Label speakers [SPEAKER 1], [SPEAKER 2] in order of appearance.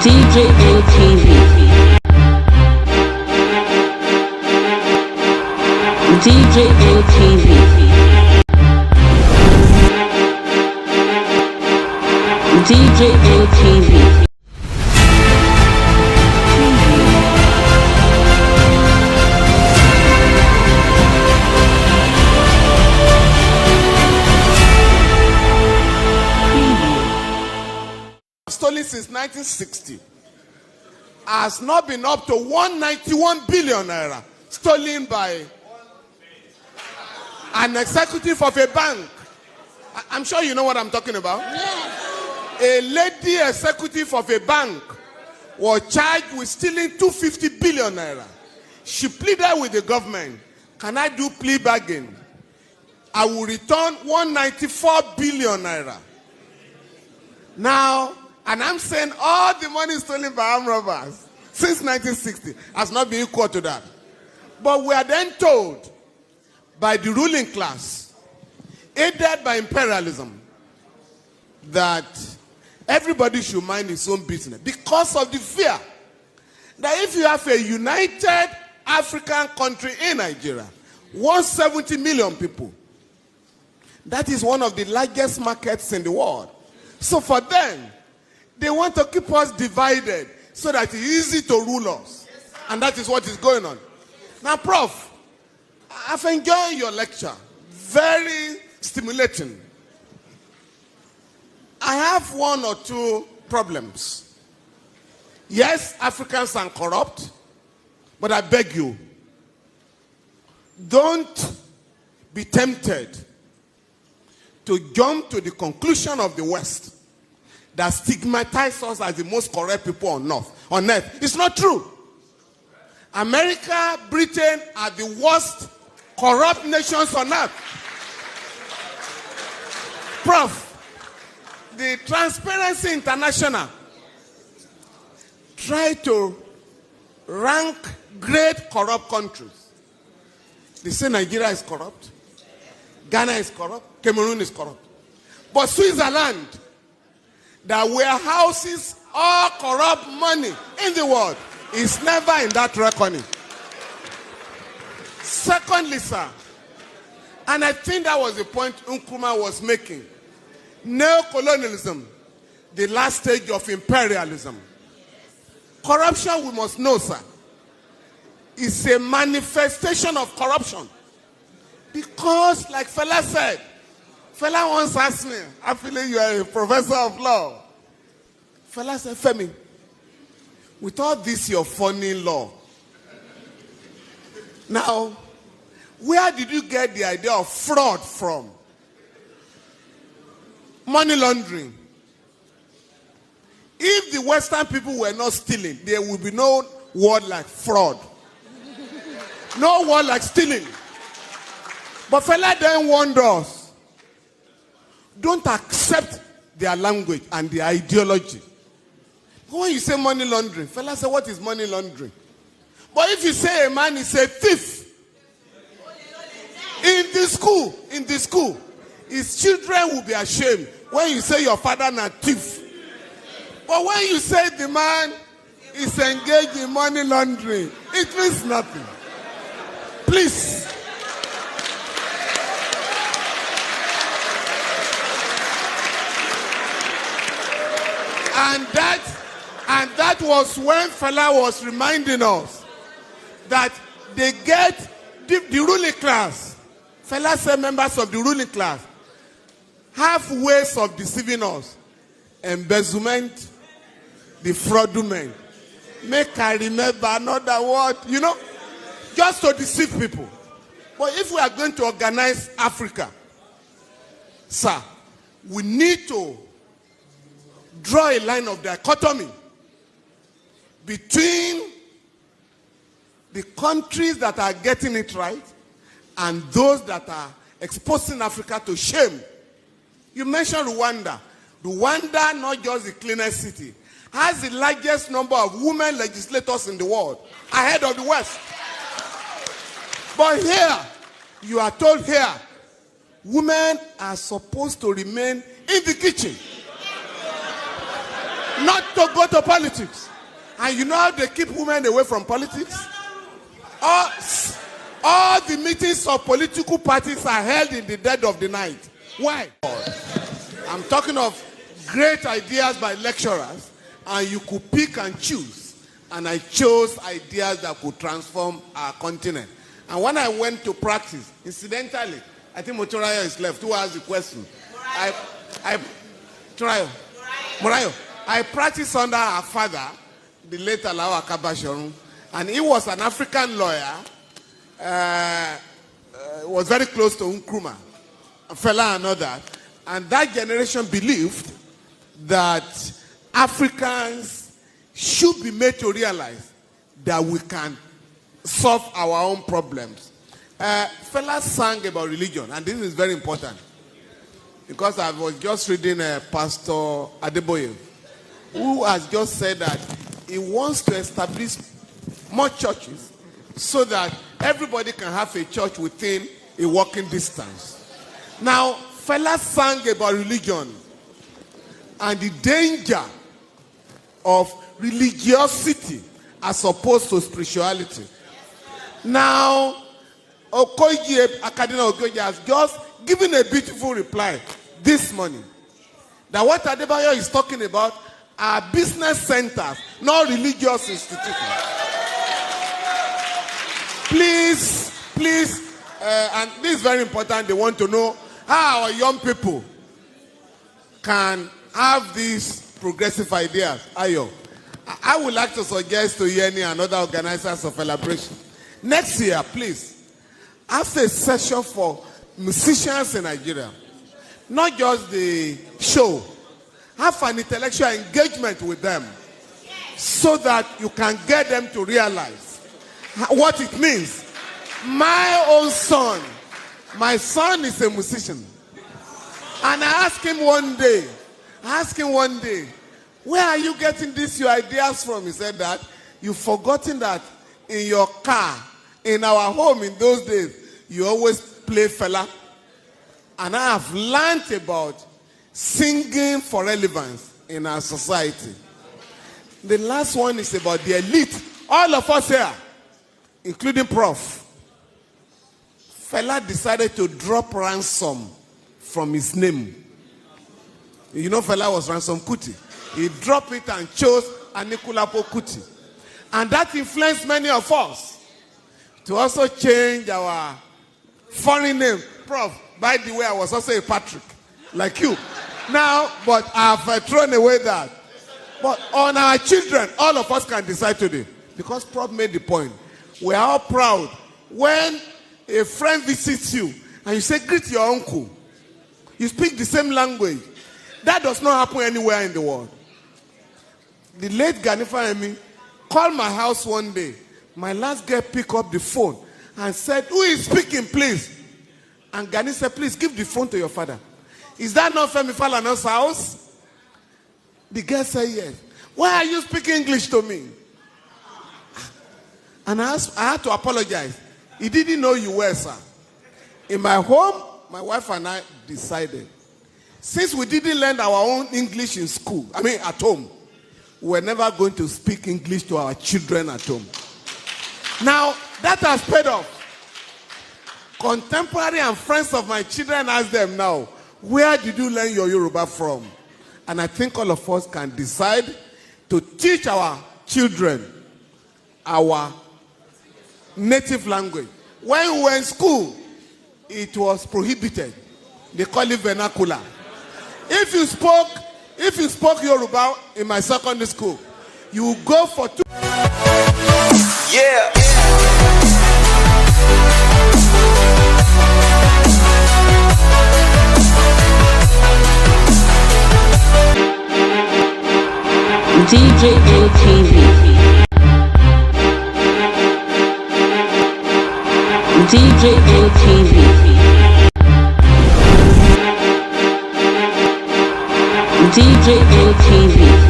[SPEAKER 1] DJ LTV. DJ LTV. DJ LTV.
[SPEAKER 2] Stolen since 1960 has not been up to 191 billion naira stolen by an executive of a bank. I'm sure you know what I'm talking about. Yes. A lady executive of a bank was charged with stealing 250 billion naira. She pleaded with the government, can I do plea bargain? I will return 194 billion naira. Now, and I'm saying all the money stolen by armed robbers since 1960 has not been equal to that. But we are then told by the ruling class, aided by imperialism, that everybody should mind his own business because of the fear that if you have a united African country in Nigeria, 170 million people, that is one of the largest markets in the world. So for them, they want to keep us divided so that it's easy to rule us. And that is what is going on. Now, Prof, I've enjoyed your lecture. Very stimulating. I have one or two problems. Yes, Africans are corrupt, but I beg you, don't be tempted to jump to the conclusion of the West that stigmatize us as the most corrupt people on earth. It's not true. America, Britain are the worst corrupt nations on earth. Prof, the Transparency International try to rank great corrupt countries. They say Nigeria is corrupt, Ghana is corrupt, Cameroon is corrupt. But Switzerland, that warehouses all corrupt money in the world, is never in that reckoning. Secondly, sir, and I think that was the point Nkrumah was making, neocolonialism, the last stage of imperialism. Corruption, we must know, sir, is a manifestation of corruption. Because, like Fela said, Fela once asked me, I feel you are a professor of law. Fela said, Femi, with all this your funny law, now, where did you get the idea of fraud from? Money laundering. If the Western people were not stealing, there would be no word like fraud. No word like stealing. But Fela then warned us, don't accept their language and their ideology. When you say money laundering, Fela said, what is money laundering? But if you say a man is a thief, in the school, his children will be ashamed when you say your father is a thief. But when you say the man is engaged in money laundering, it means nothing. Please. And that was when Fela was reminding us that they get the ruling class. Fela said members of the ruling class have ways of deceiving us. Embezzlement, the fraudulent. Make I remember another word, just to deceive people. But if we are going to organize Africa, sir, we need to draw a line of dichotomy between the countries that are getting it right and those that are exposing Africa to shame. You mentioned Rwanda. Rwanda, not just the cleanest city, has the largest number of women legislators in the world, ahead of the West. But here, you are told here, women are supposed to remain in the kitchen. not to go to politics. And you know how they keep women away from politics? All the meetings of political parties are held in the dead of the night. Why? I'm talking of great ideas by lecturers, and you could pick and choose. And I chose ideas that could transform our continent. And when I went to practice, incidentally, I think Motorayo is left. Who asked the question? Morayo. I practiced under our father, the late Alawa Kabashorun, and he was an African lawyer. Was very close to Nkrumah, Falana and all that. And that generation believed that Africans should be made to realize that we can solve our own problems. Fela sang about religion, and this is very important because I was just reading Pastor Adeboye, who has just said that he wants to establish more churches so that everybody can have a church within a walking distance. Now, Fela sang about religion and the danger of religiosity as opposed to spirituality. Now, Okoye Akadina Okoye has just given a beautiful reply this morning that what Adebayo is talking about are business centers, not religious institutions. Please, and this is very important. They want to know how our young people can have these progressive ideas. Ayo, I would like to suggest to Yeni and other organizers of celebration, next year, please, have a session for musicians in Nigeria. Not just the show. Have an intellectual engagement with them so that you can get them to realize what it means. My own son, my son is a musician. And I asked him one day, where are you getting these your ideas from? He said that you've forgotten that in your car, in our home in those days, you always play Fela. And I have learned about singing for relevance in our society. The last one is about the elite. All of us here, including Prof. Fela decided to drop ransom from his name. You know Fela was Ransom Kuti. He dropped it and chose Anikulapo Kuti. And that influenced many of us to also change our foreign name. Prof, by the way, I was also a Patrick, like you. Now, but I've thrown away that. But on our children, all of us can decide today. Because Prof made the point. We are all proud when a friend visits you and you say, greet your uncle. You speak the same language. That does not happen anywhere in the world. The late Ganifa Femi called my house one day. My last girl picked up the phone and said, who is speaking, please? And Gani said, please give the phone to your father. Is that not Femi Falana's house? The girl said, yes. Why are you speaking English to me? And I had to apologize. He didn't know you were, sir. In my home, my wife and I decided, since we didn't learn our own English in school, at home, we're never going to speak English to our children at home. Now, that has paid off. Contemporary and friends of my children ask them now, where did you learn your Yoruba from? And I think all of us can decide to teach our children our native language. When we were in school, it was prohibited. They call it vernacular. If you spoke Yoruba in my secondary school, you would go for 2.
[SPEAKER 3] Yeah.
[SPEAKER 1] DJ ATV. DJ ATV. DJ ATV.